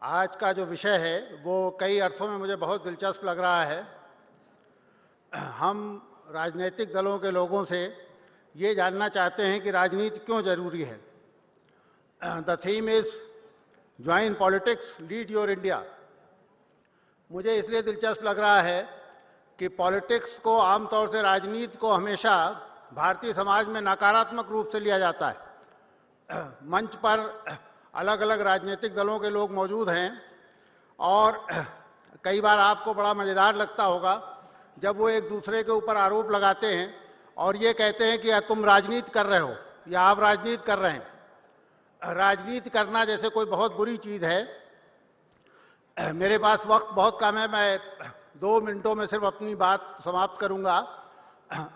आज का जो विषय है वो कई अर्थों में मुझे बहुत दिलचस्प लग रहा है। हम राजनीतिक दलों के लोगों से ये जानना चाहते हैं कि राजनीति क्यों जरूरी है। The theme is join politics, lead your India. मुझे इसलिए दिलचस्प लग रहा है कि पॉलिटिक्स को, आमतौर से राजनीति को, हमेशा भारतीय समाज में नकारात्मक रूप से लिया जाता है। मंच पर अलग अलग राजनीतिक दलों के लोग मौजूद हैं और कई बार आपको बड़ा मज़ेदार लगता होगा जब वो एक दूसरे के ऊपर आरोप लगाते हैं और ये कहते हैं कि तुम राजनीति कर रहे हो या आप राजनीति कर रहे हैं। राजनीति करना जैसे कोई बहुत बुरी चीज़ है। मेरे पास वक्त बहुत कम है, मैं 2 मिनटों में सिर्फ अपनी बात समाप्त करूंगा।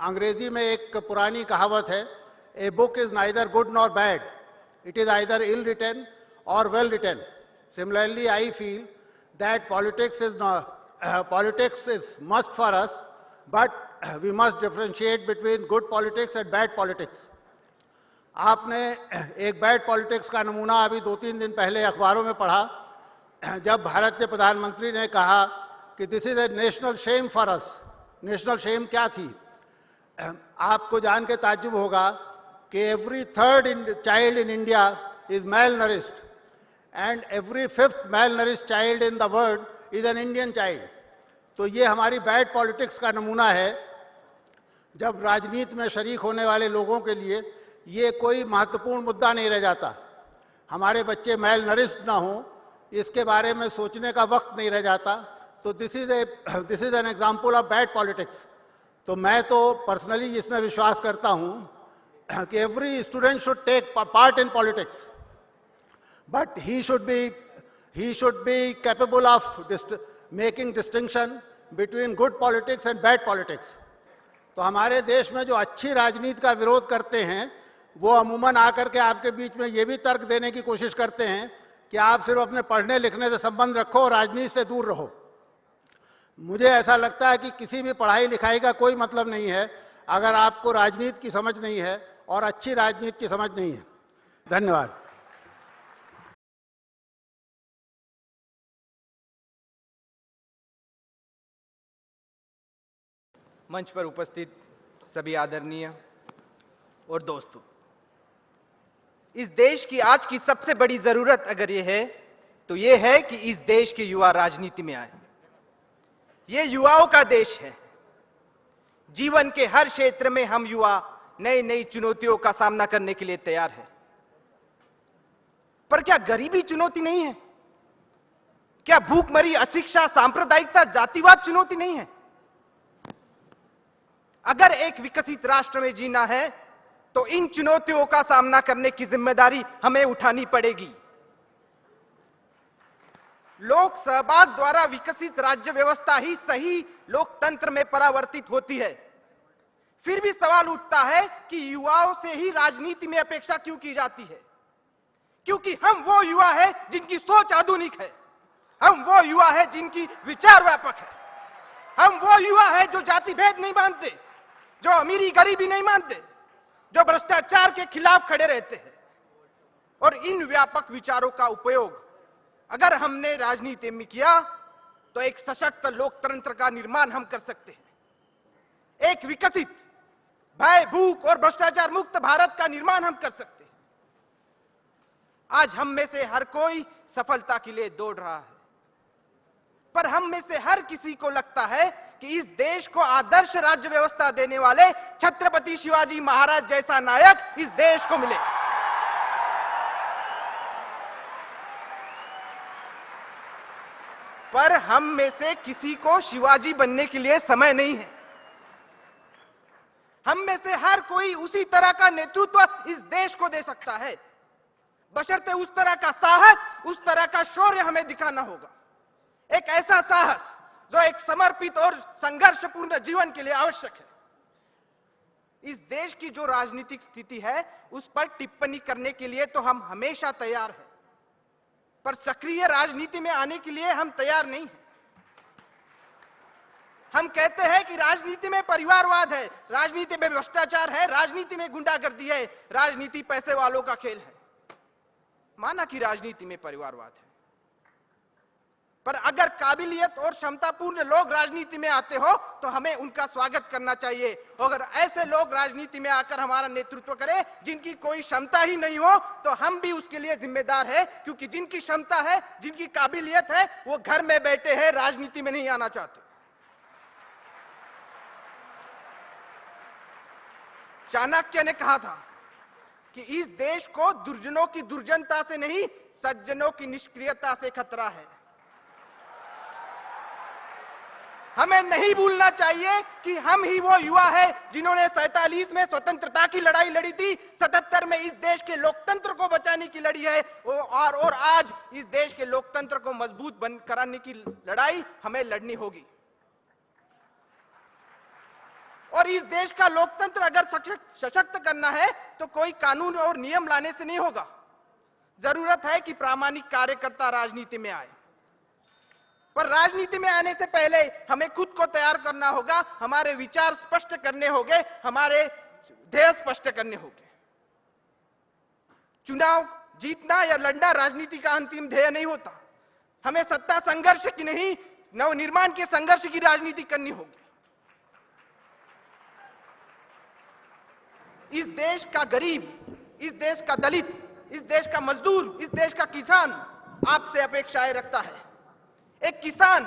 अंग्रेजी में एक पुरानी कहावत है, a book is neither good nor bad, it is either ill written or well written. Similarly, I feel that politics is must for us, but we must differentiate between good politics and bad politics. आपने एक bad politics का नमूना अभी 2-3 दिन पहले अखबारों में पढ़ा, जब भारत के प्रधानमंत्री ने कहा कि this is a national shame for us. National shame क्या थी? आपको जान के ताज्जुब होगा कि every third child in India is malnourished and every 5th malnourished child in the world is an Indian child. तो ये हमारी बैड पॉलिटिक्स का नमूना है। जब राजनीति में शरीक होने वाले लोगों के लिए ये कोई महत्वपूर्ण मुद्दा नहीं रह जाता। हमारे बच्चे malnourished ना हों, इसके बारे में सोचने का वक्त नहीं रह जाता। तो this is an example of bad politics. तो मैं तो पर्सनली इसमें विश्वास करता हूँ कि every student should take part in politics, but he should be capable of making distinction between good politics and bad politics. तो हमारे देश में जो अच्छी राजनीति का विरोध करते हैं वो अमूमन आकर के आपके बीच में ये भी तर्क देने की कोशिश करते हैं कि आप सिर्फ अपने पढ़ने लिखने से संबंध रखो और राजनीति से दूर रहो। मुझे ऐसा लगता है कि किसी भी पढ़ाई लिखाई का कोई मतलब नहीं है अगर आपको राजनीति की समझ नहीं है और अच्छी राजनीति की समझ नहीं है। धन्यवाद। मंच पर उपस्थित सभी आदरणीय और दोस्तों, इस देश की आज की सबसे बड़ी जरूरत अगर ये है तो ये है कि इस देश के युवा राजनीति में आए। ये युवाओं का देश है। जीवन के हर क्षेत्र में हम युवा नई नई चुनौतियों का सामना करने के लिए तैयार है। पर क्या गरीबी चुनौती नहीं है? क्या भूखमरी, अशिक्षा, सांप्रदायिकता, जातिवाद चुनौती नहीं है? अगर एक विकसित राष्ट्र में जीना है तो इन चुनौतियों का सामना करने की जिम्मेदारी हमें उठानी पड़ेगी। लोक सहभाग द्वारा विकसित राज्य व्यवस्था ही सही लोकतंत्र में परावर्तित होती है। फिर भी सवाल उठता है कि युवाओं से ही राजनीति में अपेक्षा क्यों की जाती है? क्योंकि हम वो युवा है जिनकी सोच आधुनिक है, हम वो युवा है जिनकी विचार व्यापक है, हम वो युवा है जो जाति भेद नहीं मानते, जो अमीरी गरीबी नहीं मानते, जो भ्रष्टाचार के खिलाफ खड़े रहते हैं। और इन व्यापक विचारों का उपयोग अगर हमने राजनीति में किया तो एक सशक्त लोकतंत्र का निर्माण हम कर सकते हैं। एक विकसित, भय, भूख और भ्रष्टाचार मुक्त भारत का निर्माण हम कर सकते हैं। आज हम में से हर कोई सफलता के लिए दौड़ रहा है, पर हम में से हर किसी को लगता है कि इस देश को आदर्श राज्य व्यवस्था देने वाले छत्रपति शिवाजी महाराज जैसा नायक इस देश को मिले। पर हम में से किसी को शिवाजी बनने के लिए समय नहीं है। हम में से हर कोई उसी तरह का नेतृत्व इस देश को दे सकता है, बशर्ते उस तरह का साहस, उस तरह का शौर्य हमें दिखाना होगा। एक ऐसा साहस जो एक समर्पित और संघर्षपूर्ण जीवन के लिए आवश्यक है। इस देश की जो राजनीतिक स्थिति है उस पर टिप्पणी करने के लिए तो हम हमेशा तैयार हैं, पर सक्रिय राजनीति में आने के लिए हम तैयार नहीं हैं। हम कहते हैं कि राजनीति में परिवारवाद है, राजनीति में भ्रष्टाचार है, राजनीति में गुंडागर्दी है, राजनीति पैसे वालों का खेल है। माना कि राजनीति में परिवारवाद है, पर अगर काबिलियत और क्षमतापूर्ण लोग राजनीति में आते हो तो हमें उनका स्वागत करना चाहिए। अगर ऐसे लोग राजनीति में आकर हमारा नेतृत्व करें जिनकी कोई क्षमता ही नहीं हो तो हम भी उसके लिए जिम्मेदार है, क्योंकि जिनकी क्षमता है, जिनकी काबिलियत है, वो घर में बैठे हैं, राजनीति में नहीं आना चाहते। चाणक्य ने कहा था कि इस देश को दुर्जनों की दुर्जनता से नहीं, सज्जनों की निष्क्रियता से खतरा है। हमें नहीं भूलना चाहिए कि हम ही वो युवा है जिन्होंने 47 में स्वतंत्रता की लड़ाई लड़ी थी, 77 में इस देश के लोकतंत्र को बचाने की लड़ी है, और आज इस देश के लोकतंत्र को मजबूत बन कराने की लड़ाई हमें लड़नी होगी। और इस देश का लोकतंत्र अगर सशक्त करना है तो कोई कानून और नियम लाने से नहीं होगा। जरूरत है कि प्रामाणिक कार्यकर्ता राजनीति में आए, पर राजनीति में आने से पहले हमें खुद को तैयार करना होगा, हमारे विचार स्पष्ट करने होंगे, हमारे ध्येय स्पष्ट करने होंगे। चुनाव जीतना या लड़ना राजनीति का अंतिम ध्येय नहीं होता। हमें सत्ता संघर्ष की नहीं, नवनिर्माण के संघर्ष की राजनीति करनी होगी। इस देश का गरीब, इस देश का दलित, इस देश का मजदूर, इस देश का किसान आपसे अपेक्षाएं रखता है। एक किसान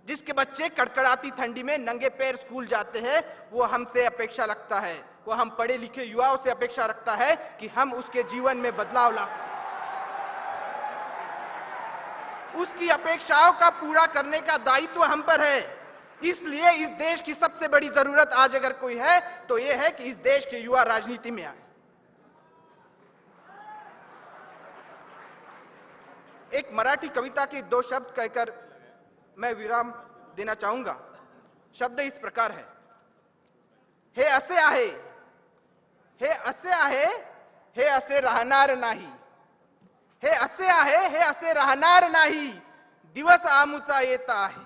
जिसके बच्चे कड़कड़ाती ठंडी में नंगे पैर स्कूल जाते हैं, वो हमसे अपेक्षा रखता है, वो हम पढ़े लिखे युवाओं से अपेक्षा रखता है कि हम उसके जीवन में बदलाव ला सकें। उसकी अपेक्षाओं का पूरा करने का दायित्व हम पर है। इसलिए इस देश की सबसे बड़ी जरूरत आज अगर कोई है तो यह है कि इस देश के युवा राजनीति में आए। एक मराठी कविता के 2 शब्द कहकर मैं विराम देना चाहूंगा। शब्द इस प्रकार है, हे असे आहे, हे असे आहे, हे असे राहणार नाही, हे असे आहे, हे असे राहणार नाही, दिवस आमुचा येता आहे,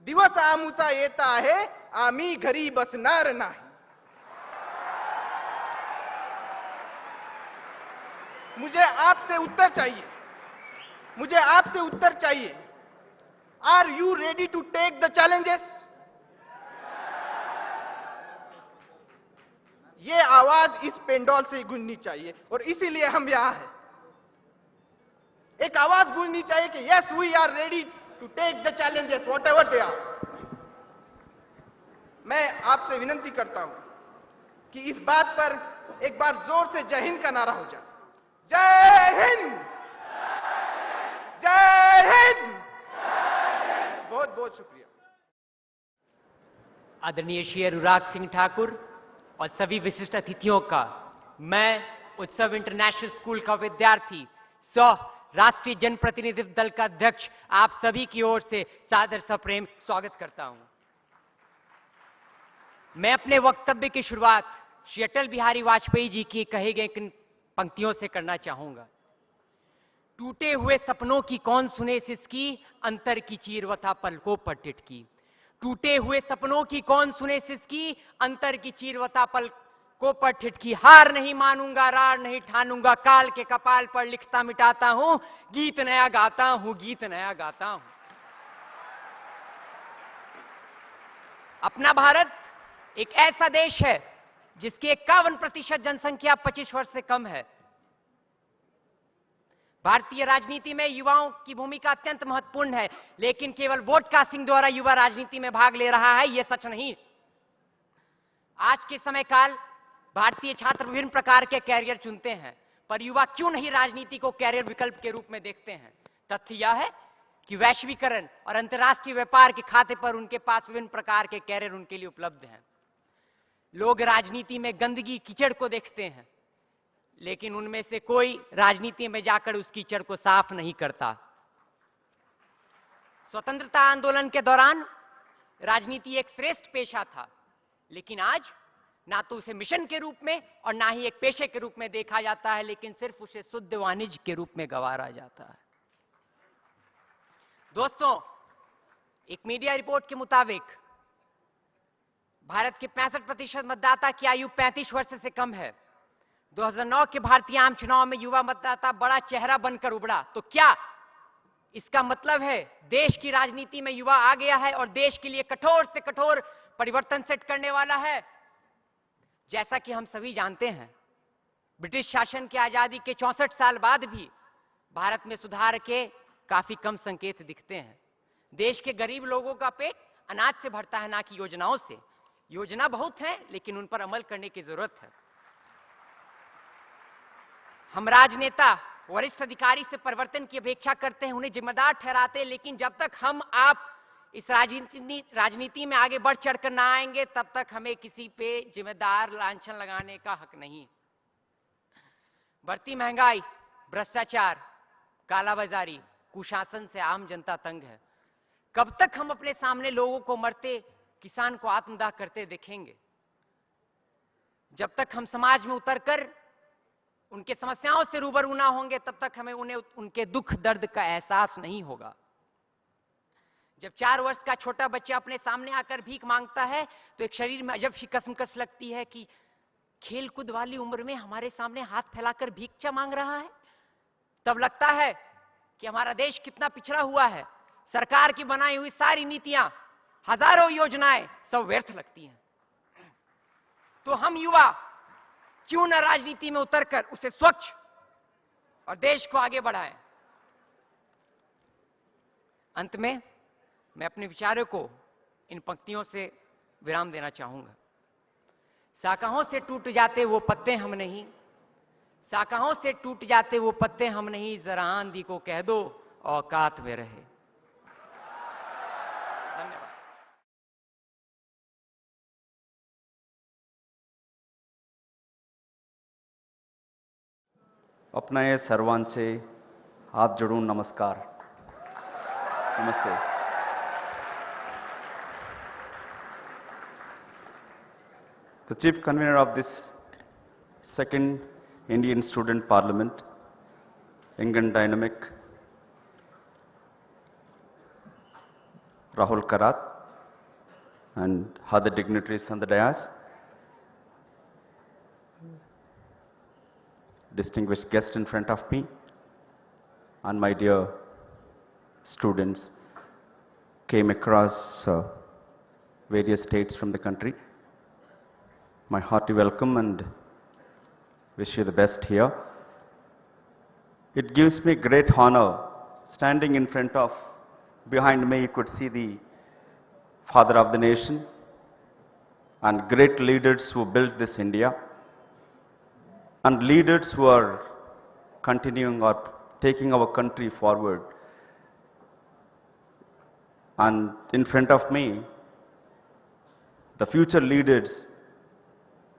दिवस आमुचा येता आहे, आम्ही घरी बसणार नाही। मुझे आपसे उत्तर चाहिए, मुझे आपसे उत्तर चाहिए। Are you ready to take the challenges? ये आवाज इस पेंडोल से गूंजनी चाहिए और इसीलिए हम यहां हैं। एक आवाज गूंजनी चाहिए कि yes we are ready to take the challenges whatever they are. मैं आपसे विनती करता हूं कि इस बात पर एक बार जोर से जय हिंद का नारा हो जाए। जय हिंद, जय हिंद। बहुत बहुत शुक्रिया। आदरणीय श्री अनुराग सिंह ठाकुर और सभी विशिष्ट अतिथियों का मैं उत्सव इंटरनेशनल स्कूल का विद्यार्थी राष्ट्रीय जनप्रतिनिधित्व दल का अध्यक्ष आप सभी की ओर से सादर सप्रेम स्वागत करता हूं। मैं अपने वक्तव्य की शुरुआत श्री अटल बिहारी वाजपेयी जी की कहे गए पंक्तियों से करना चाहूंगा। टूटे हुए सपनों की कौन सुने सिसकी, अंतर की चीरवता पलकों पर टिटकी। टूटे हुए सपनों की कौन सुने सिसकी, अंतर की चीरवता पलकों पर टिटकी। हार नहीं मानूंगा, रार नहीं ठानूंगा, काल के कपाल पर लिखता मिटाता हूं, गीत नया गाता हूं, गीत नया गाता हूं। अपना भारत एक ऐसा देश है जिसकी 51% जनसंख्या 25 वर्ष से कम है। भारतीय राजनीति में युवाओं की भूमिका अत्यंत महत्वपूर्ण है, लेकिन केवल वोट कास्टिंग द्वारा युवा राजनीति में भाग ले रहा है, यह सच नहीं। आज के समय काल भारतीय छात्र विभिन्न प्रकार के कैरियर चुनते हैं, पर युवा क्यों नहीं राजनीति को कैरियर विकल्प के रूप में देखते हैं? तथ्य यह है कि वैश्वीकरण और अंतर्राष्ट्रीय व्यापार के खाते पर उनके पास विभिन्न प्रकार के कैरियर उनके लिए उपलब्ध हैं। लोग राजनीति में गंदगी, कीचड़ को देखते हैं, लेकिन उनमें से कोई राजनीति में जाकर उस कीचड़ को साफ नहीं करता। स्वतंत्रता आंदोलन के दौरान राजनीति एक श्रेष्ठ पेशा था, लेकिन आज ना तो उसे मिशन के रूप में और ना ही एक पेशे के रूप में देखा जाता है, लेकिन सिर्फ उसे शुद्ध वाणिज्य के रूप में गंवारा जाता है। दोस्तों, एक मीडिया रिपोर्ट के मुताबिक भारत के 65% मतदाता की आयु 35 वर्ष से कम है। 2009 के भारतीय आम चुनाव में युवा मतदाता बड़ा चेहरा बनकर उभरा, तो क्या इसका मतलब है देश की राजनीति में युवा आ गया है और देश के लिए कठोर से कठोर परिवर्तन सेट करने वाला है। जैसा कि हम सभी जानते हैं, ब्रिटिश शासन की आजादी के 64 साल बाद भी भारत में सुधार के काफी कम संकेत दिखते हैं। देश के गरीब लोगों का पेट अनाज से भरता है, ना कि योजनाओं से। योजना बहुत है, लेकिन उन पर अमल करने की जरूरत है। हम राजनेता वरिष्ठ अधिकारी से परिवर्तन की अपेक्षा करते हैं, उन्हें जिम्मेदार ठहराते हैं, लेकिन जब तक हम आप इस राजनीति में आगे बढ़ चढ़कर ना आएंगे, तब तक हमें किसी पे जिम्मेदार लांछन लगाने का हक नहीं। बढ़ती महंगाई, भ्रष्टाचार, कालाबाजारी, कुशासन से आम जनता तंग है। कब तक हम अपने सामने लोगों को मरते, किसान को आत्मदाह करते देखेंगे? जब तक हम समाज में उतरकर उनके समस्याओं से रूबरू ना होंगे, तब तक हमें उन्हें उनके दुख दर्द का एहसास नहीं होगा। जब 4 वर्ष का छोटा बच्चा अपने सामने आकर भीख मांगता है, तो एक शरीर में अजब सी कसमकस लगती है कि खेल कूद वाली उम्र में हमारे सामने हाथ फैलाकर भिक्षा मांग रहा है। तब लगता है कि हमारा देश कितना पिछड़ा हुआ है। सरकार की बनाई हुई सारी नीतियां, हजारों योजनाएं सब व्यर्थ लगती हैं। तो हम युवा क्यों न राजनीति में उतरकर उसे स्वच्छ और देश को आगे बढ़ाएं। अंत में मैं अपने विचारों को इन पंक्तियों से विराम देना चाहूंगा। शाखाओं से टूट जाते वो पत्ते हम नहीं, शाखाओं से टूट जाते वो पत्ते हम नहीं, जरा आंधी को कह दो औकात में रहे। धन्यवाद। अपना ये सर्वांचे हाथ जोड़ून नमस्कार, नमस्ते। The chief convener of this second Indian Student Parliament, young and dynamic, Rahul Karat, and other dignitaries on the dais, distinguished guest in front of me, and my dear students came across various states from the country. My hearty welcome and wish you the best here. It gives me great honor standing in front of, behind me you could see the father of the nation and great leaders who built this India and leaders who are continuing or taking our country forward. And in front of me, the future leaders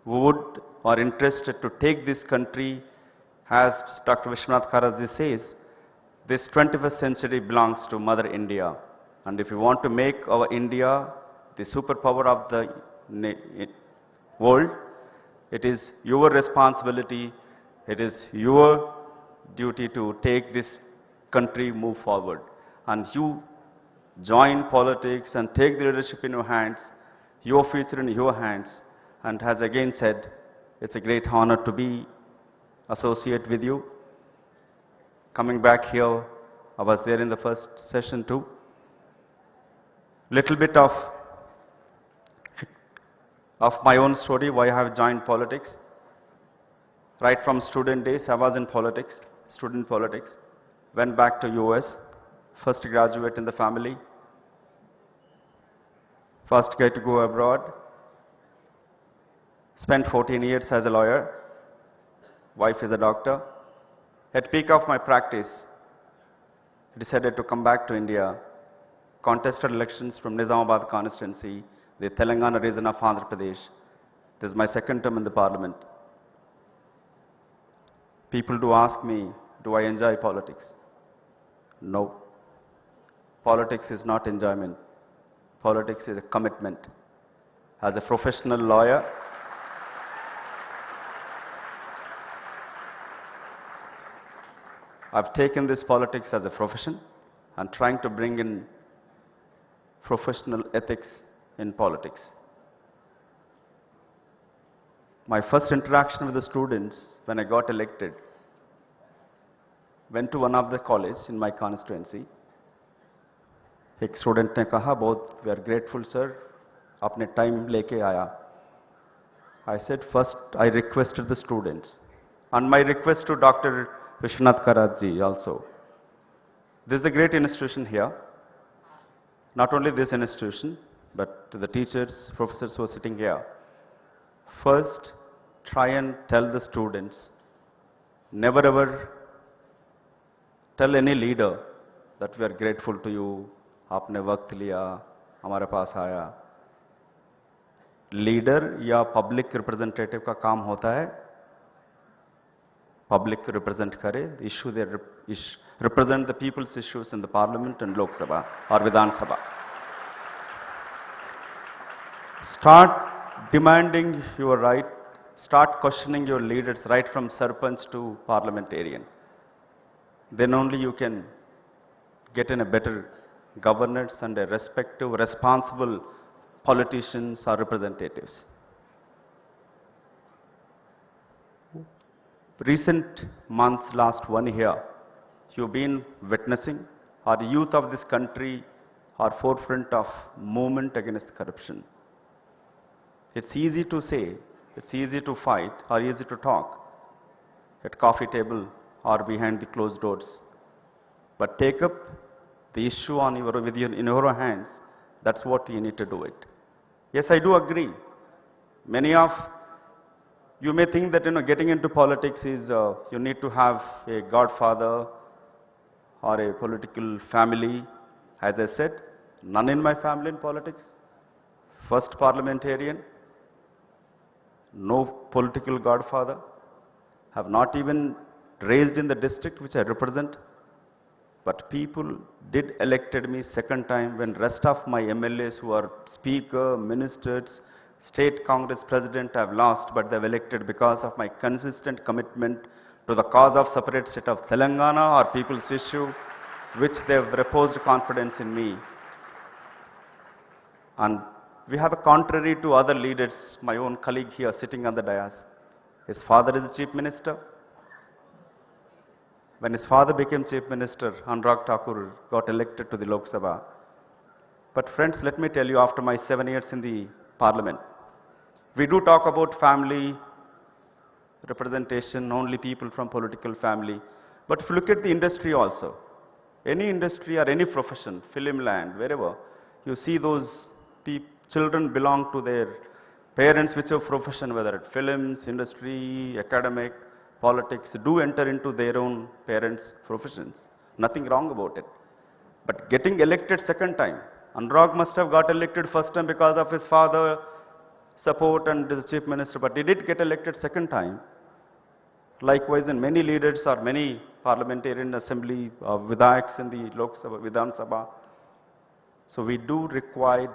who would or interested to take this country, as Dr. Vishwanath Karaji says, this 21st century belongs to Mother India. And if you want to make our India the superpower of the world, it is your responsibility, it is your duty to take this country move forward. And you join politics and take the leadership in your hands, your future in your hands. And as again said, it's a great honor to be associated with you. Coming back here, I was there in the first session too. Little bit of my own story, why I have joined politics. Right from student days, I was in politics, student politics. Went back to US, first graduate in the family. First guy to go abroad. Spent 14 years as a lawyer. Wife is a doctor. At peak of my practice, decided to come back to India. Contested elections from Nizamabad constituency, the Telangana region of Andhra Pradesh. This is my second term in the parliament. People do ask me, do I enjoy politics? No. Politics is not enjoyment. Politics is a commitment. As a professional lawyer, I've taken this politics as a profession and trying to bring in professional ethics in politics. My first interaction with the students when I got elected, went to one of the college in my constituency एक student ने कहा बहुत we are grateful sir आपने time लेके आया. I said first I requested the students and my request to Dr. Vishwanath Karat ji also. This is a great institution here. Not only this institution, but to the teachers, professors who are sitting here. First, try and tell the students, never ever tell any leader that we are grateful to you, आपने वक्त लिया, हमारे पास आया. Leader या public representative का काम होता है पब्लिक रिप्रेजेंट करे, issue they represent the people's issues in the parliament and Lok Sabha और Vidhan Sabha. Start demanding your right, start questioning your leaders right from sarpanch to parliamentarian. Then only you can get in a better governance and a respective, responsible politicians or representatives. Recent months, last 1 year, you've been witnessing our youth of this country are forefront of movement against corruption. It's easy to say, it's easy to fight or easy to talk at coffee table or behind the closed doors. But take up the issue on in your hands. That's what you need to do it. Yes, I do agree. Many of you may think that getting into politics is you need to have a godfather or a political family. As I said, none in my family in politics. First parliamentarian, no political godfather. Have not even raised in the district which I represent, but people did elected me second time when rest of my MLAs who are speaker, ministers, state Congress president have lost, but they've elected because of my consistent commitment to the cause of separate state of Telangana or people's issue, which they've reposed confidence in me. And we have a contrary to other leaders, my own colleague here sitting on the dais. His father is the chief minister. When his father became chief minister, Anurag Thakur got elected to the Lok Sabha. But friends, let me tell you, after my 7 years in the parliament, we do talk about family representation, only people from political family. But if you look at the industry also, any industry or any profession, film land, wherever, you see those children belong to their parents, whichever profession, whether it's films, industry, academic, politics, do enter into their own parents' professions. Nothing wrong about it. But getting elected second time, Anurag must have got elected first time because of his father support and the chief minister, but he did get elected second time. Likewise, in many leaders or many parliamentarian assembly vidhayaks in the Lok Sabha, Vidhan Sabha. So we do require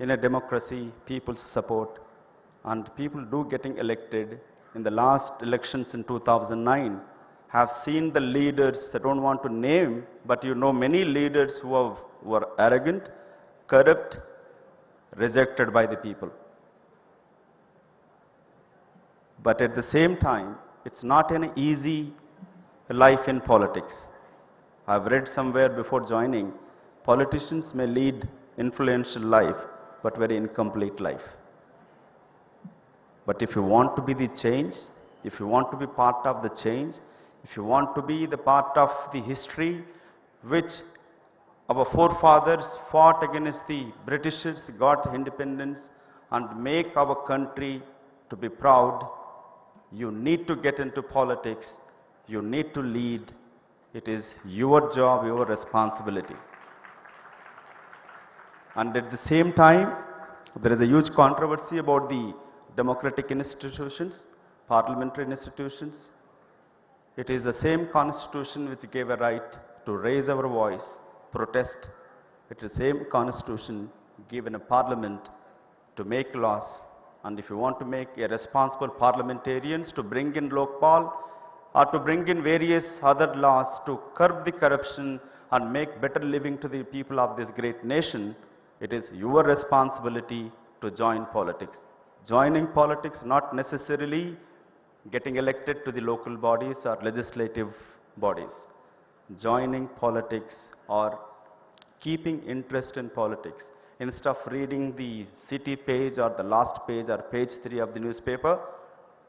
in a democracy people's support, and people do getting elected. In the last elections in 2009, have seen the leaders, I don't want to name, but many leaders who were arrogant, corrupt, rejected by the people. But at the same time, it's not an easy life in politics. I've read somewhere before joining, politicians may lead influential life, but very incomplete life. But if you want to be the change, if you want to be part of the change, if you want to be the part of the history which our forefathers fought against the Britishers, got independence, and make our country to be proud, you need to get into politics, you need to lead. It is your job, your responsibility. And at the same time, there is a huge controversy about the democratic institutions, parliamentary institutions. It is the same constitution which gave a right to raise our voice, protest. It is the same constitution given a parliament to make laws. And if you want to make a responsible parliamentarians to bring in Lokpal or to bring in various other laws to curb the corruption and make better living to the people of this great nation, it is your responsibility to join politics. Joining politics, not necessarily getting elected to the local bodies or legislative bodies. Joining politics or keeping interest in politics. Instead of reading the city page or the last page or page 3 of the newspaper,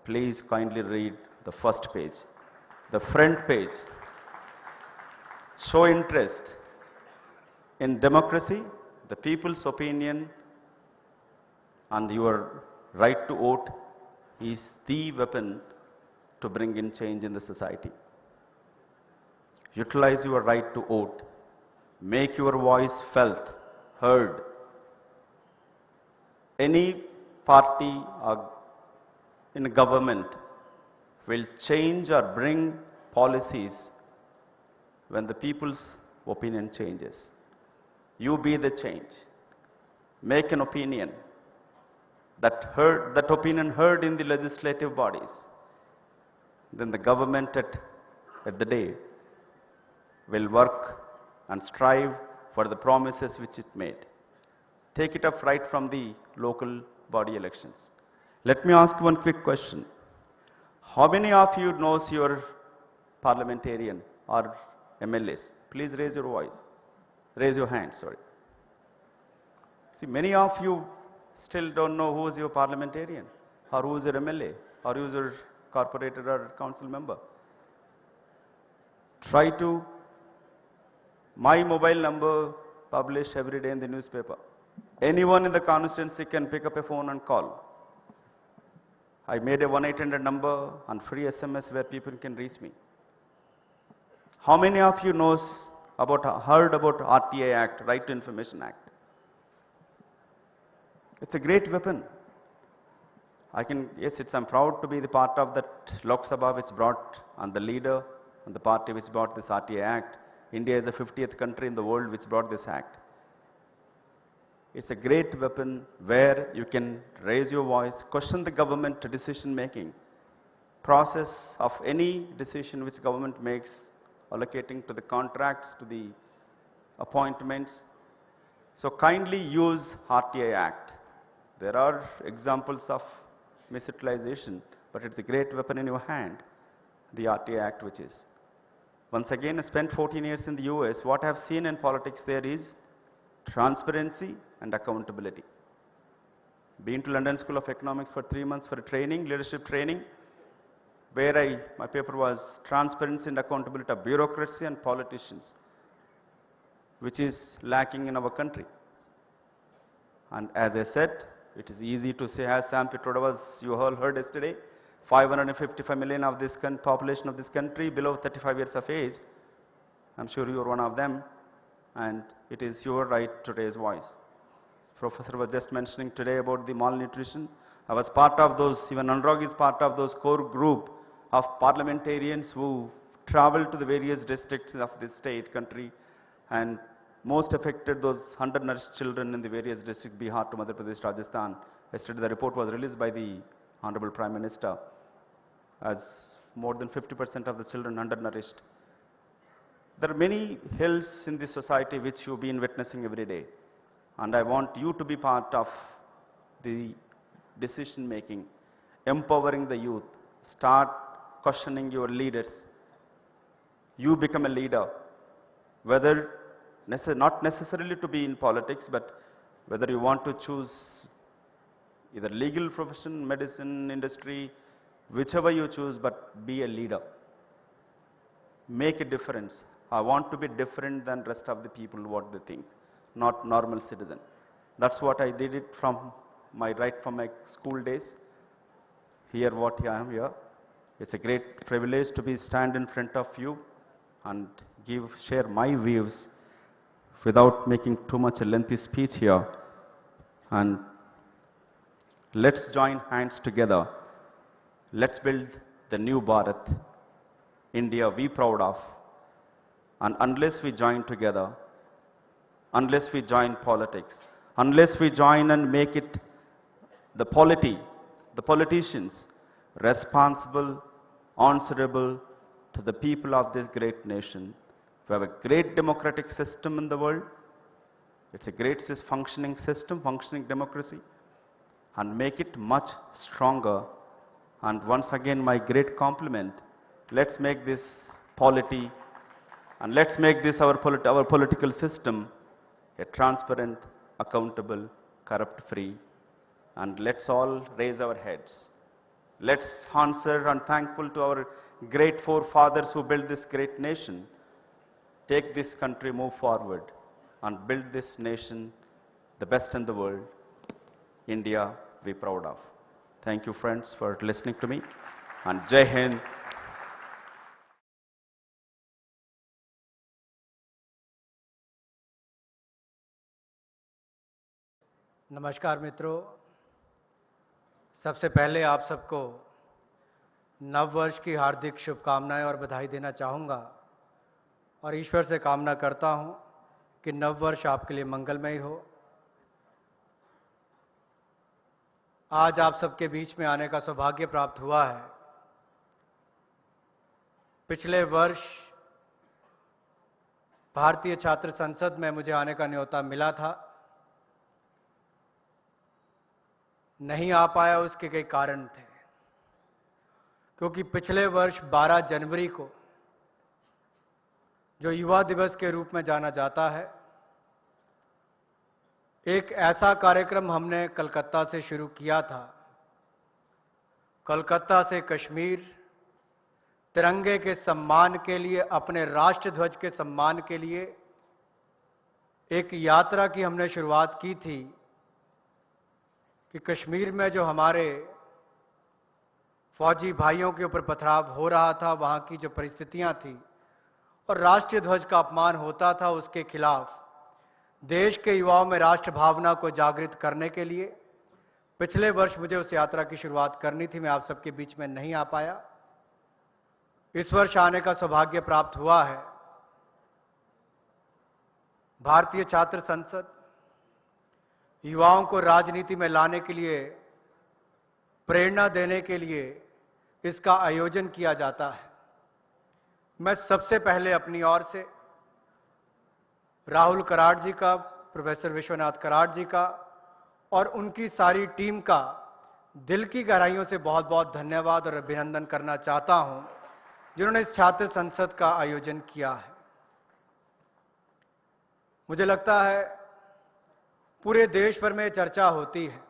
please kindly read the first page, the front page. Show interest. In democracy, the people's opinion and your right to vote is the weapon to bring in change in the society. Utilize your right to vote. Make your voice felt, heard. Any party or in government will change or bring policies when the people's opinion changes. You be the change. Make an opinion. That opinion heard in the legislative bodies. Then the government at the day will work and strive for the promises which it made. Take it up right from the local body elections. Let me ask one quick question. How many of you knows your parliamentarian or MLAs? Please raise your voice. Raise your hand, sorry. See, many of you still don't know who is your parliamentarian or who is your MLA or who is your corporator or council member. Try to, my mobile number published every day in the newspaper. Anyone in the constituency can pick up a phone and call. I made a 1-800 number and free SMS where people can reach me. How many of you heard about RTI Act, Right to Information Act? It's a great weapon. I'm proud to be the part of that Lok Sabha which brought, and the leader and the party which brought this RTI Act. India is the 50th country in the world which brought this act. It's a great weapon where you can raise your voice, question the government decision making, process of any decision which government makes, allocating to the contracts, to the appointments. So kindly use RTI Act. There are examples of misutilization, but it's a great weapon in your hand, the RTI Act which is. Once again, I spent 14 years in the US. What I've seen in politics there is transparency and accountability. Been to London School of Economics for 3 months for a training, leadership training, where my paper was transparency and accountability of bureaucracy and politicians, which is lacking in our country. And as I said, it is easy to say, as Sam Pitroda you all heard yesterday, 555 million of this population of this country below 35 years of age. I'm sure you are one of them, and it is your right to raise voice. Professor was just mentioning today about the malnutrition. I was part of those, even Anurag is part of those core group of parliamentarians who traveled to the various districts of this state, country, and most affected those undernourished children in the various districts, Bihar to Madhya Pradesh, Rajasthan. Yesterday the report was released by the Honorable Prime Minister, as more than 50% of the children undernourished. There are many ills in this society which you've been witnessing every day. And I want you to be part of the decision making, empowering the youth, start questioning your leaders. You become a leader, whether not necessarily to be in politics, but whether you want to choose either legal profession, medicine, industry, whichever you choose, but be a leader. Make a difference. I want to be different than rest of the people, what they think, not normal citizen. That's what I did it from my school days. Here what I am here. It's a great privilege to stand in front of you and share my views without making too much a lengthy speech here. And let's join hands together. Let's build the new Bharat, India we proud of. And unless we join together, unless we join politics, unless we join and make it the politicians responsible, answerable to the people of this great nation. We have a great democratic system in the world. It's a great functioning system, functioning democracy, and make it much stronger. And once again, my great compliment. Let's make this polity, and let's make this our political system a transparent, accountable, corrupt-free, and let's all raise our heads. Let's answer and thankful to our great forefathers who built this great nation. Take this country, move forward, and build this nation, the best in the world, India we proud of. Thank you, friends, for listening to me, and Jai Hind. नमस्कार मित्रों, सबसे पहले आप सबको नव वर्ष की हार्दिक शुभकामनाएं और बधाई देना चाहूँगा और ईश्वर से कामना करता हूँ कि नव वर्ष आपके लिए मंगलमय हो। आज आप सबके बीच में आने का सौभाग्य प्राप्त हुआ है। पिछले वर्ष भारतीय छात्र संसद में मुझे आने का न्योता मिला था, नहीं आ पाया। उसके कई कारण थे, क्योंकि पिछले वर्ष 12 जनवरी को जो युवा दिवस के रूप में जाना जाता है, एक ऐसा कार्यक्रम हमने कलकत्ता से शुरू किया था। कलकत्ता से कश्मीर तिरंगे के सम्मान के लिए, अपने राष्ट्र ध्वज के सम्मान के लिए एक यात्रा की हमने शुरुआत की थी कि कश्मीर में जो हमारे फौजी भाइयों के ऊपर पथराव हो रहा था, वहाँ की जो परिस्थितियाँ थी और राष्ट्रीय ध्वज का अपमान होता था, उसके खिलाफ देश के युवाओं में राष्ट्र भावना को जागृत करने के लिए पिछले वर्ष मुझे उस यात्रा की शुरुआत करनी थी। मैं आप सबके बीच में नहीं आ पाया। इस वर्ष आने का सौभाग्य प्राप्त हुआ है। भारतीय छात्र संसद युवाओं को राजनीति में लाने के लिए, प्रेरणा देने के लिए इसका आयोजन किया जाता है। मैं सबसे पहले अपनी ओर से राहुल कराड़ जी का, प्रोफेसर विश्वनाथ कराड़ जी का और उनकी सारी टीम का दिल की गहराइयों से बहुत बहुत धन्यवाद और अभिनंदन करना चाहता हूं, जिन्होंने इस छात्र संसद का आयोजन किया है। मुझे लगता है पूरे देश भर में चर्चा होती है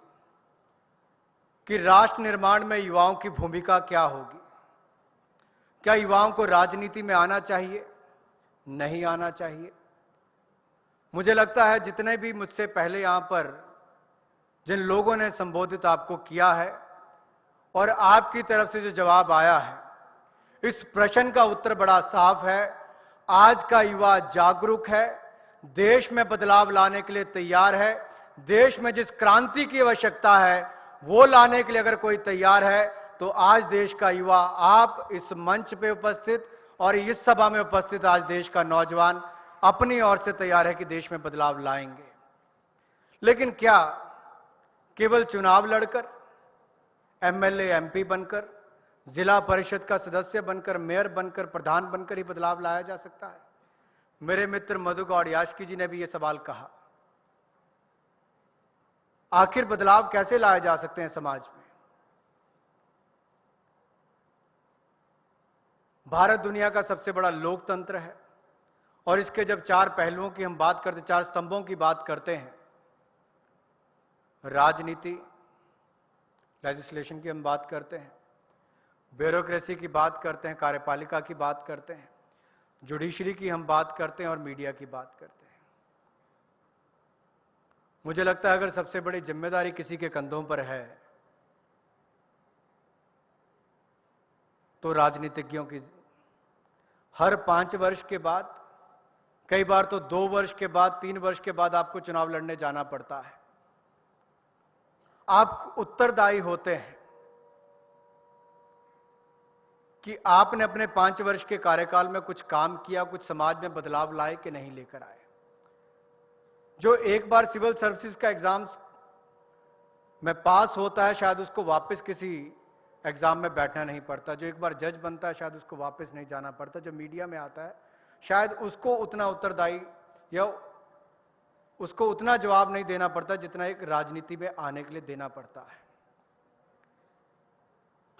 कि राष्ट्र निर्माण में युवाओं की भूमिका क्या होगी। क्या युवाओं को राजनीति में आना चाहिए, नहीं आना चाहिए? मुझे लगता है जितने भी मुझसे पहले यहां पर जिन लोगों ने संबोधित आपको किया है और आपकी तरफ से जो जवाब आया है, इस प्रश्न का उत्तर बड़ा साफ है। आज का युवा जागरूक है, देश में बदलाव लाने के लिए तैयार है। देश में जिस क्रांति की आवश्यकता है वो लाने के लिए अगर कोई तैयार है तो आज देश का युवा, आप इस मंच पे उपस्थित और इस सभा में उपस्थित आज देश का नौजवान अपनी ओर से तैयार है कि देश में बदलाव लाएंगे। लेकिन क्या केवल चुनाव लड़कर, एमएलए एमपी बनकर, जिला परिषद का सदस्य बनकर, मेयर बनकर, प्रधान बनकर ही बदलाव लाया जा सकता है? मेरे मित्र मधु गौड़ यास्की जी ने भी यह सवाल कहा। आखिर बदलाव कैसे लाए जा सकते हैं समाज में? भारत दुनिया का सबसे बड़ा लोकतंत्र है और इसके जब 4 पहलुओं की हम बात करते, 4 स्तंभों की बात करते हैं, राजनीति, लेजिस्लेशन की हम बात करते हैं, ब्यूरोक्रेसी की बात करते हैं, कार्यपालिका की बात करते हैं, जुडिशरी की हम बात करते हैं और मीडिया की बात करते हैं। मुझे लगता है अगर सबसे बड़ी जिम्मेदारी किसी के कंधों पर है तो राजनीतिज्ञों की। हर 5 वर्ष के बाद, कई बार तो 2 वर्ष के बाद, 3 वर्ष के बाद आपको चुनाव लड़ने जाना पड़ता है। आप उत्तरदायी होते हैं कि आपने अपने 5 वर्ष के कार्यकाल में कुछ काम किया, कुछ समाज में बदलाव लाए कि नहीं लेकर आए। जो एक बार सिविल सर्विसेज का एग्जाम में पास होता है, शायद उसको वापस किसी एग्जाम में बैठना नहीं पड़ता। जो एक बार जज बनता है, शायद उसको वापस नहीं जाना पड़ता। जो मीडिया में आता है, शायद उसको उतना उत्तरदायी या उसको उतना जवाब नहीं देना पड़ता जितना एक राजनीति में आने के लिए देना पड़ता है।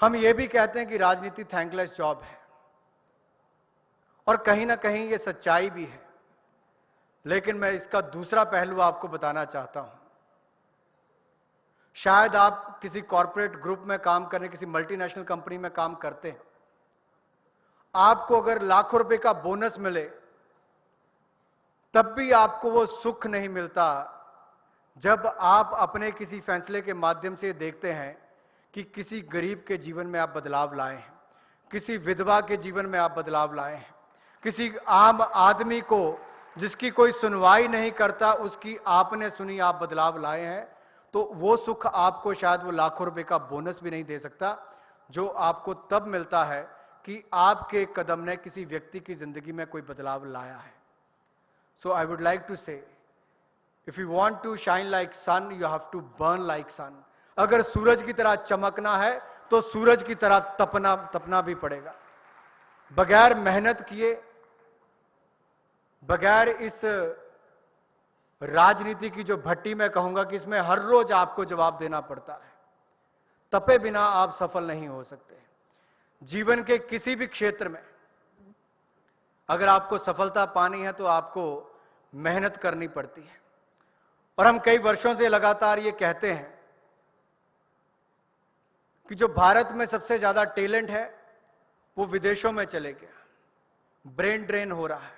हम ये भी कहते हैं कि राजनीति थैंकलेस जॉब है और कहीं ना कहीं ये सच्चाई भी है। लेकिन मैं इसका दूसरा पहलू आपको बताना चाहता हूं। शायद आप किसी कॉरपोरेट ग्रुप में काम करने, किसी मल्टीनेशनल कंपनी में काम करते हैं, आपको अगर लाखों रुपए का बोनस मिले तब भी आपको वो सुख नहीं मिलता जब आप अपने किसी फैसले के माध्यम से देखते हैं कि किसी गरीब के जीवन में आप बदलाव लाए हैं, किसी विधवा के जीवन में आप बदलाव लाए हैं, किसी आम आदमी को जिसकी कोई सुनवाई नहीं करता उसकी आपने सुनी, आप बदलाव लाए हैं, तो वो सुख आपको शायद वो लाखों रुपए का बोनस भी नहीं दे सकता जो आपको तब मिलता है कि आपके कदम ने किसी व्यक्ति की जिंदगी में कोई बदलाव लाया है। So I would like to say, if you want to shine like sun, you have to burn like sun. अगर सूरज की तरह चमकना है तो सूरज की तरह तपना भी पड़ेगा। बगैर मेहनत किए, बगैर इस राजनीति की जो भट्टी मैं कहूंगा कि इसमें हर रोज आपको जवाब देना पड़ता है, तपे बिना आप सफल नहीं हो सकते। जीवन के किसी भी क्षेत्र में अगर आपको सफलता पानी है तो आपको मेहनत करनी पड़ती है। और हम कई वर्षों से लगातार ये कहते हैं कि जो भारत में सबसे ज्यादा टैलेंट है वो विदेशों में चले गया, ब्रेन ड्रेन हो रहा है।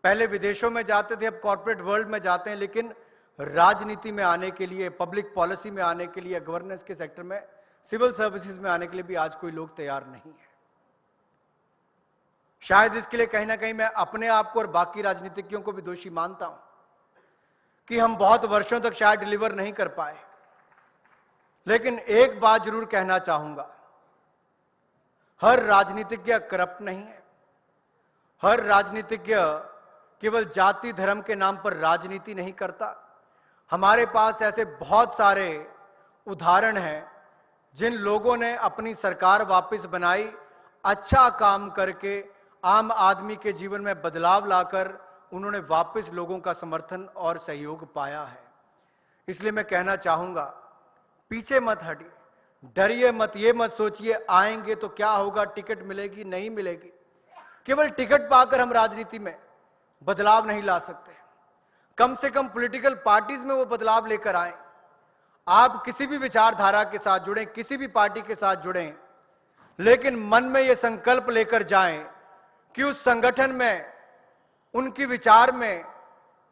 पहले विदेशों में जाते थे, अब कॉर्पोरेट वर्ल्ड में जाते हैं, लेकिन राजनीति में आने के लिए, पब्लिक पॉलिसी में आने के लिए, गवर्नेंस के सेक्टर में, सिविल सर्विसेज में आने के लिए भी आज कोई लोग तैयार नहीं है। शायद इसके लिए कहीं ना कहीं मैं अपने आप को और बाकी राजनीतिज्ञों को भी दोषी मानता हूं कि हम बहुत वर्षों तक शायद डिलीवर नहीं कर पाए। लेकिन एक बात जरूर कहना चाहूंगा, हर राजनीतिज्ञ करप्ट नहीं है। हर राजनीतिज्ञ केवल जाति धर्म के नाम पर राजनीति नहीं करता। हमारे पास ऐसे बहुत सारे उदाहरण हैं जिन लोगों ने अपनी सरकार वापस बनाई, अच्छा काम करके आम आदमी के जीवन में बदलाव लाकर उन्होंने वापस लोगों का समर्थन और सहयोग पाया है। इसलिए मैं कहना चाहूंगा, पीछे मत हटिए, डरिए मत, ये मत सोचिए आएंगे तो क्या होगा, टिकट मिलेगी नहीं मिलेगी। केवल टिकट पाकर हम राजनीति में बदलाव नहीं ला सकते। कम से कम पॉलिटिकल पार्टीज में वो बदलाव लेकर आए। आप किसी भी विचारधारा के साथ जुड़ें, किसी भी पार्टी के साथ जुड़ें, लेकिन मन में ये संकल्प लेकर जाएं कि उस संगठन में, उनकी विचार में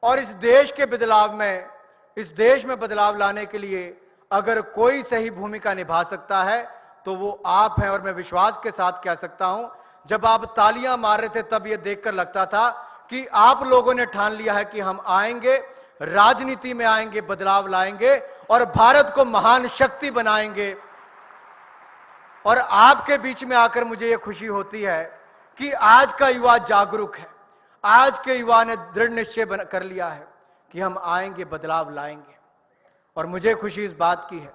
और इस देश के बदलाव में, इस देश में बदलाव लाने के लिए अगर कोई सही भूमिका निभा सकता है तो वो आप हैं। और मैं विश्वास के साथ कह सकता हूं, जब आप तालियां मार रहे थे तब ये देखकर लगता था कि आप लोगों ने ठान लिया है कि हम आएंगे, राजनीति में आएंगे, बदलाव लाएंगे और भारत को महान शक्ति बनाएंगे। और आपके बीच में आकर मुझे यह खुशी होती है कि आज का युवा जागरूक है। आज के युवा ने दृढ़ निश्चय कर लिया है कि हम आएंगे, बदलाव लाएंगे। और मुझे खुशी इस बात की है,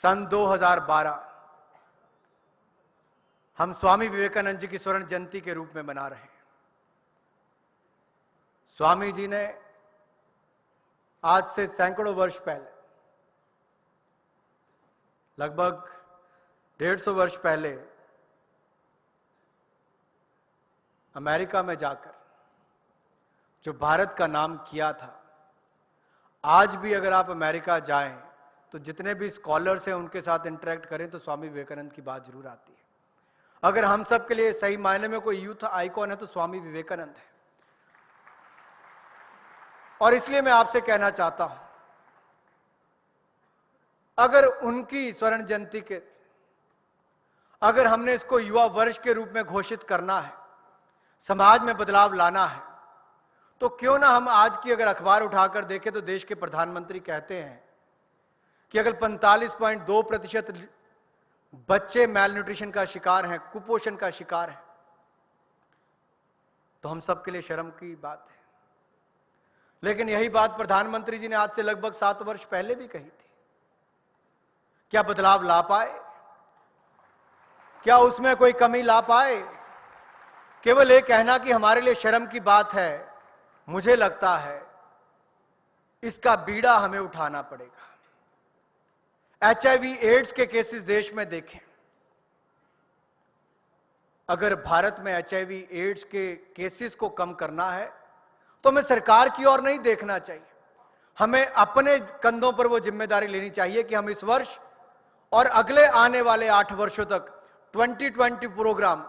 सन 2012 हम स्वामी विवेकानंद जी की स्वर्ण जयंती के रूप में मना रहे हैं। स्वामी जी ने आज से सैकड़ों वर्ष पहले, लगभग 150 वर्ष पहले अमेरिका में जाकर जो भारत का नाम किया था, आज भी अगर आप अमेरिका जाएं तो जितने भी स्कॉलर्स हैं उनके साथ इंटरेक्ट करें तो स्वामी विवेकानंद की बात जरूर आती है। अगर हम सब के लिए सही मायने में कोई यूथ आइकॉन है तो स्वामी विवेकानंद है। और इसलिए मैं आपसे कहना चाहता हूं, अगर उनकी स्वर्ण जयंती के, अगर हमने इसको युवा वर्ष के रूप में घोषित करना है, समाज में बदलाव लाना है, तो क्यों ना हम आज की अगर अखबार उठाकर देखें तो देश के प्रधानमंत्री कहते हैं कि अगर 45.2% बच्चे मैल न्यूट्रिशन का शिकार हैं, कुपोषण का शिकार हैं, तो हम सब के लिए शर्म की बात है। लेकिन यही बात प्रधानमंत्री जी ने आज से लगभग 7 वर्ष पहले भी कही थी। क्या बदलाव ला पाए? क्या उसमें कोई कमी ला पाए? केवल ये कहना कि हमारे लिए शर्म की बात है, मुझे लगता है इसका बीड़ा हमें उठाना पड़ेगा। HIV एड्स के केसेस देश में देखें, अगर भारत में HIV एड्स के केसेस को कम करना है तो हमें सरकार की ओर नहीं देखना चाहिए। हमें अपने कंधों पर वो जिम्मेदारी लेनी चाहिए कि हम इस वर्ष और अगले आने वाले 8 वर्षों तक 2020 प्रोग्राम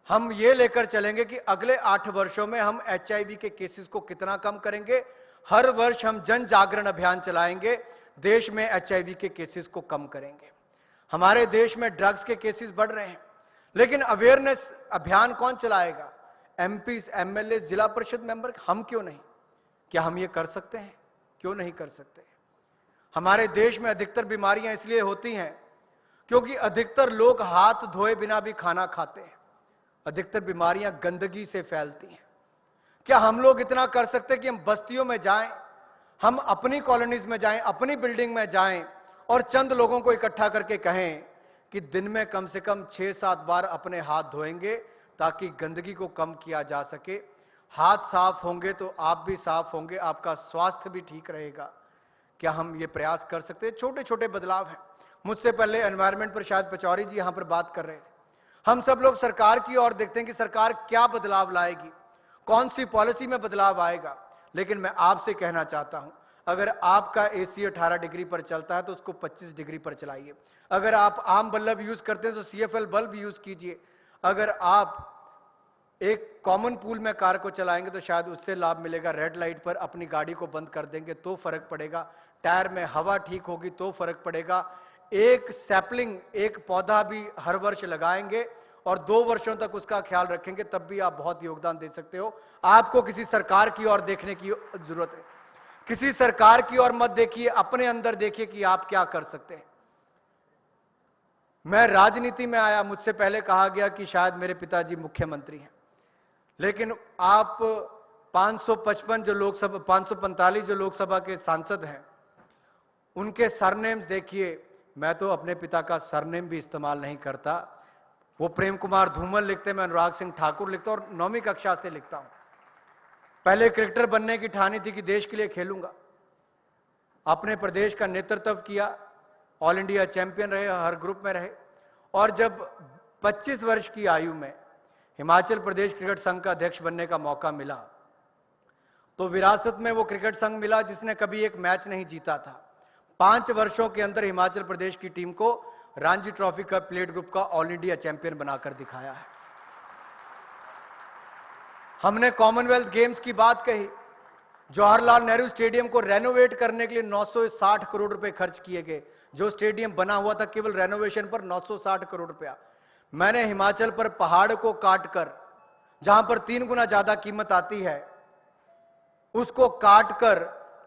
हम ये लेकर चलेंगे कि अगले 8 वर्षों में हम HIV के केसेस को कितना कम करेंगे। हर वर्ष हम जन जागरण अभियान चलाएंगे, देश में HIV के केसेस को कम करेंगे। हमारे देश में ड्रग्स के केसेस बढ़ रहे हैं, लेकिन अवेयरनेस अभियान कौन चलाएगा? MPs, MLAs, जिला परिषद मेंबर, हम क्यों नहीं? क्या हम ये कर सकते हैं? क्यों नहीं कर सकते? हमारे देश में अधिकतर बीमारियां इसलिए होती हैं क्योंकि अधिकतर लोग हाथ धोए बिना भी खाना खाते हैं। अधिकतर बीमारियां गंदगी से फैलती हैं। क्या हम लोग इतना कर सकते हैं कि हम बस्तियों में जाएं, हम अपनी कॉलोनीज में जाएं, अपनी बिल्डिंग में जाएं और चंद लोगों को इकट्ठा करके कहें कि दिन में कम से कम 6-7 बार अपने हाथ धोएंगे ताकि गंदगी को कम किया जा सके। हाथ साफ होंगे तो आप भी साफ होंगे, आपका स्वास्थ्य भी ठीक रहेगा। क्या हम ये प्रयास कर सकते हैं? छोटे छोटे बदलाव हैं। मुझसे पहले एनवायरनमेंट पर शायद पचौरी जी यहां पर बात कर रहे थे। हम सब लोग सरकार की ओर देखते हैं कि सरकार क्या बदलाव लाएगी, कौन सी पॉलिसी में बदलाव आएगा। लेकिन मैं आपसे कहना चाहता हूं, अगर आपका AC 18 डिग्री पर चलता है तो उसको 25 डिग्री पर चलाइए। अगर आप आम बल्ब यूज करते हैं तो CFL बल्ब यूज कीजिए। अगर आप एक कॉमन पूल में कार को चलाएंगे तो शायद उससे लाभ मिलेगा। रेड लाइट पर अपनी गाड़ी को बंद कर देंगे तो फर्क पड़ेगा। टायर में हवा ठीक होगी तो फर्क पड़ेगा। एक सैपलिंग, एक पौधा भी हर वर्ष लगाएंगे और 2 वर्षों तक उसका ख्याल रखेंगे, तब भी आप बहुत योगदान दे सकते हो। आपको किसी सरकार की ओर देखने की जरूरत है। किसी सरकार की ओर मत देखिए, अपने अंदर देखिए कि आप क्या कर सकते हैं। मैं राजनीति में आया, मुझसे पहले कहा गया कि शायद मेरे पिताजी मुख्यमंत्री हैं, लेकिन आप 555 जो लोकसभा 545 जो लोकसभा के सांसद हैं, उनके सरनेम्स देखिए। मैं तो अपने पिता का सरनेम भी इस्तेमाल नहीं करता। वो प्रेम कुमार धूमल लिखते हैं, मैं अनुराग सिंह ठाकुर लिखता हूं और 9वीं कक्षा से लिखता हूं। पहले क्रिकेटर बनने की ठानी थी कि देश के लिए खेलूंगा। अपने प्रदेश का नेतृत्व किया, ऑल इंडिया चैंपियन रहे, हर ग्रुप में रहे। और जब 25 वर्ष की आयु में हिमाचल प्रदेश क्रिकेट संघ का अध्यक्ष बनने का मौका मिला तो विरासत में वो क्रिकेट संघ मिला जिसने कभी एक मैच नहीं जीता था। 5 वर्षों के अंदर हिमाचल प्रदेश की टीम को रणजी ट्रॉफी का प्लेट ग्रुप का ऑल इंडिया चैंपियन बनाकर दिखाया है। हमने कॉमनवेल्थ गेम्स की बात कही। जवाहरलाल नेहरू स्टेडियम को रेनोवेट करने के लिए 960 करोड़ रुपए खर्च किए गए। जो स्टेडियम बना हुआ था केवल रेनोवेशन पर 960 करोड़ रुपया। मैंने हिमाचल पर पहाड़ को काटकर, जहां पर 3 गुना ज्यादा कीमत आती है, उसको काटकर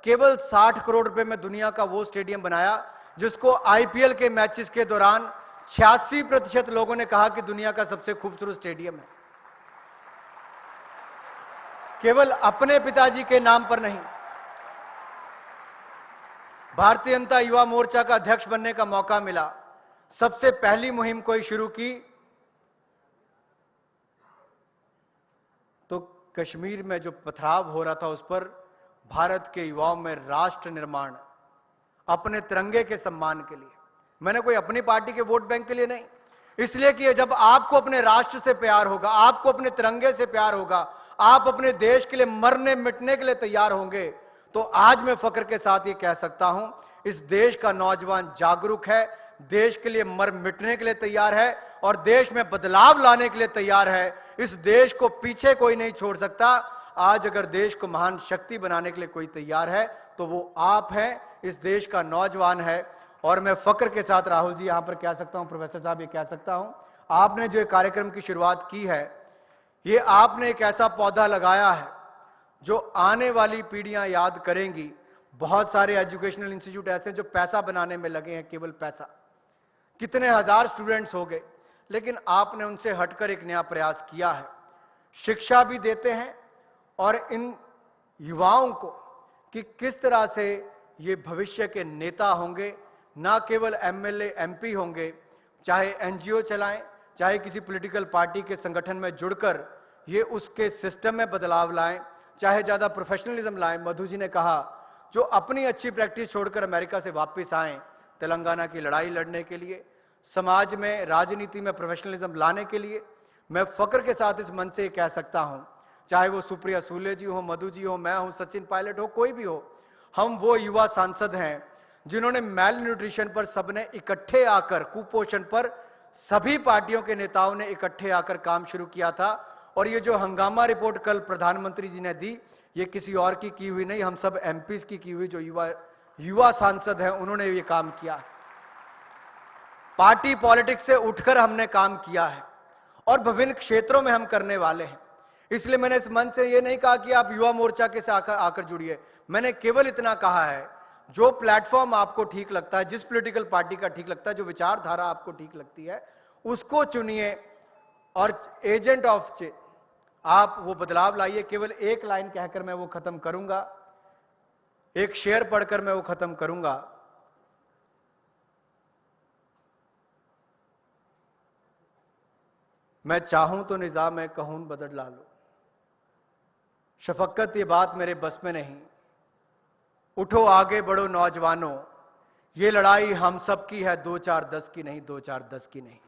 केवल 60 करोड़ रुपए में दुनिया का वो स्टेडियम बनाया जिसको IPL के मैचेस के दौरान 86% लोगों ने कहा कि दुनिया का सबसे खूबसूरत स्टेडियम है। केवल अपने पिताजी के नाम पर नहीं, भारतीय जनता युवा मोर्चा का अध्यक्ष बनने का मौका मिला। सबसे पहली मुहिम कोई शुरू की तो कश्मीर में जो पथराव हो रहा था उस पर भारत के युवाओं में राष्ट्र निर्माण, अपने तिरंगे के सम्मान के लिए। मैंने कोई अपनी पार्टी के वोट बैंक के लिए नहीं, इसलिए कि जब आपको अपने राष्ट्र से प्यार होगा, आपको अपने तिरंगे से प्यार होगा, आप अपने देश के लिए मरने मिटने के लिए तैयार होंगे, तो आज मैं फख्र के साथ ये कह सकता हूं, इस देश का नौजवान जागरूक है, देश के लिए मर मिटने के लिए तैयार है और देश में बदलाव लाने के लिए तैयार है। इस देश को पीछे कोई नहीं छोड़ सकता। आज अगर देश को महान शक्ति बनाने के लिए कोई तैयार है तो वो आप हैं, इस देश का नौजवान है। और मैं फख्र के साथ राहुल जी यहां पर कह सकता हूं, प्रोफेसर साहब ये कह सकता हूं, आपने जो कार्यक्रम की शुरुआत की है, ये आपने एक ऐसा पौधा लगाया है जो आने वाली पीढ़ियां याद करेंगी। बहुत सारे एजुकेशनल इंस्टीट्यूट ऐसे हैं जो पैसा बनाने में लगे हैं, केवल पैसा। कितने हजार स्टूडेंट्स हो गए, लेकिन आपने उनसे हटकर एक नया प्रयास किया है। शिक्षा भी देते हैं और इन युवाओं को कि किस तरह से ये भविष्य के नेता होंगे, ना केवल MLA MP होंगे, चाहे NGO चलाएं, चाहे किसी पॉलिटिकल पार्टी के संगठन में जुड़कर ये उसके सिस्टम में बदलाव लाएं, चाहे ज्यादा प्रोफेशनलिज्म लाएं। मधु जी ने कहा जो अपनी अच्छी प्रैक्टिस छोड़कर अमेरिका से वापस आए तेलंगाना की लड़ाई लड़ने के लिए, समाज में राजनीति में प्रोफेशनलिज्म लाने के लिए, मैं फख्र के साथ इस मंच से कह सकता हूं चाहे वो सुप्रिया सूले जी हो, मधु जी हो, मैं हूं, सचिन पायलट हो, कोई भी हो, हम वो युवा सांसद हैं जिन्होंने मेल न्यूट्रिशन पर सबने इकट्ठे आकर, कुपोषण पर सभी पार्टियों के नेताओं ने इकट्ठे आकर काम शुरू किया था। और ये जो हंगामा रिपोर्ट कल प्रधानमंत्री जी ने दी, ये किसी और की हुई नहीं, हम सब एमपीज की हुई जो युवा सांसद हैं उन्होंने ये काम किया। पार्टी पॉलिटिक्स से उठकर हमने काम किया है और विभिन्न क्षेत्रों में हम करने वाले हैं। इसलिए मैंने इस मंच से ये नहीं कहा कि आप युवा मोर्चा के साथ आकर जुड़िए, मैंने केवल इतना कहा है जो प्लेटफॉर्म आपको ठीक लगता है, जिस पॉलिटिकल पार्टी का ठीक लगता है, जो विचारधारा आपको ठीक लगती है उसको चुनिए और एजेंट ऑफ चेंज आप वो बदलाव लाइए। केवल एक लाइन कहकर मैं वो खत्म करूंगा, एक शेर पढ़कर मैं वो खत्म करूंगा। मैं चाहूं तो निजाम में कहूं बदल ला लो, शफकत ये बात मेरे बस में नहीं, उठो आगे बढ़ो नौजवानों, ये लड़ाई हम सब की है, 2-4-10 की नहीं, 2-4-10 की नहीं।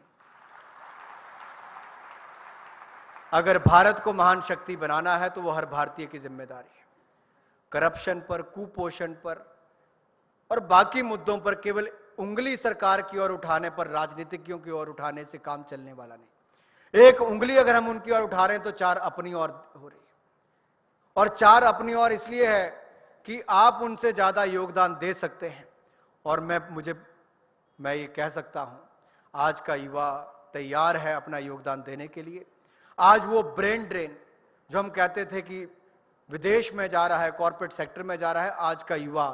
अगर भारत को महान शक्ति बनाना है तो वो हर भारतीय की जिम्मेदारी है। करप्शन पर, कुपोषण पर और बाकी मुद्दों पर केवल उंगली सरकार की ओर उठाने पर, राजनीतिज्ञों की ओर उठाने से काम चलने वाला नहीं। एक उंगली अगर हम उनकी ओर उठा रहे हैं तो 4 अपनी ओर हो रही है, और 4 अपनी ओर इसलिए है कि आप उनसे ज्यादा योगदान दे सकते हैं। और मैं ये कह सकता हूं, आज का युवा तैयार है अपना योगदान देने के लिए। आज वो ब्रेन ड्रेन जो हम कहते थे कि विदेश में जा रहा है, कॉर्पोरेट सेक्टर में जा रहा है, आज का युवा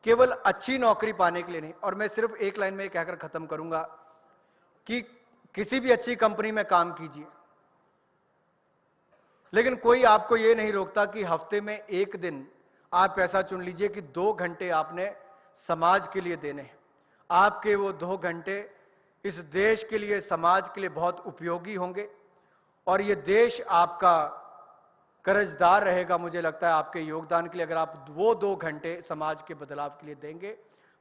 केवल अच्छी नौकरी पाने के लिए नहीं। और मैं सिर्फ एक लाइन में कहकर खत्म करूंगा कि किसी भी अच्छी कंपनी में काम कीजिए, लेकिन कोई आपको यह नहीं रोकता कि हफ्ते में एक दिन आप ऐसा चुन लीजिए कि 2 घंटे आपने समाज के लिए देने हैं। आपके वो 2 घंटे इस देश के लिए, समाज के लिए बहुत उपयोगी होंगे और ये देश आपका कर्जदार रहेगा, मुझे लगता है, आपके योगदान के लिए। अगर आप वो 2 घंटे समाज के बदलाव के लिए देंगे,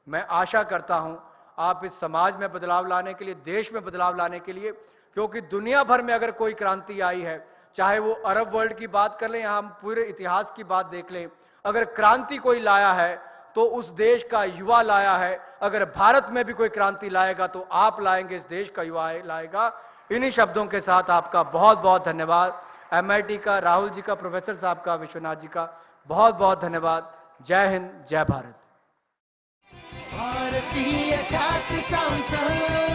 मैं आशा करता हूं आप इस समाज में बदलाव लाने के लिए, देश में बदलाव लाने के लिए, क्योंकि दुनिया भर में अगर कोई क्रांति आई है, चाहे वो अरब वर्ल्ड की बात कर लें या हम पूरे इतिहास की बात देख लें, अगर क्रांति कोई लाया है तो उस देश का युवा लाया है। अगर भारत में भी कोई क्रांति लाएगा तो आप लाएंगे, इस देश का युवा लाएगा। इन्हीं शब्दों के साथ आपका बहुत बहुत धन्यवाद। MIT का, राहुल जी का, प्रोफेसर साहब का, विश्वनाथ जी का बहुत बहुत धन्यवाद। जय हिंद, जय भारत। भारतीय छात्र संसद।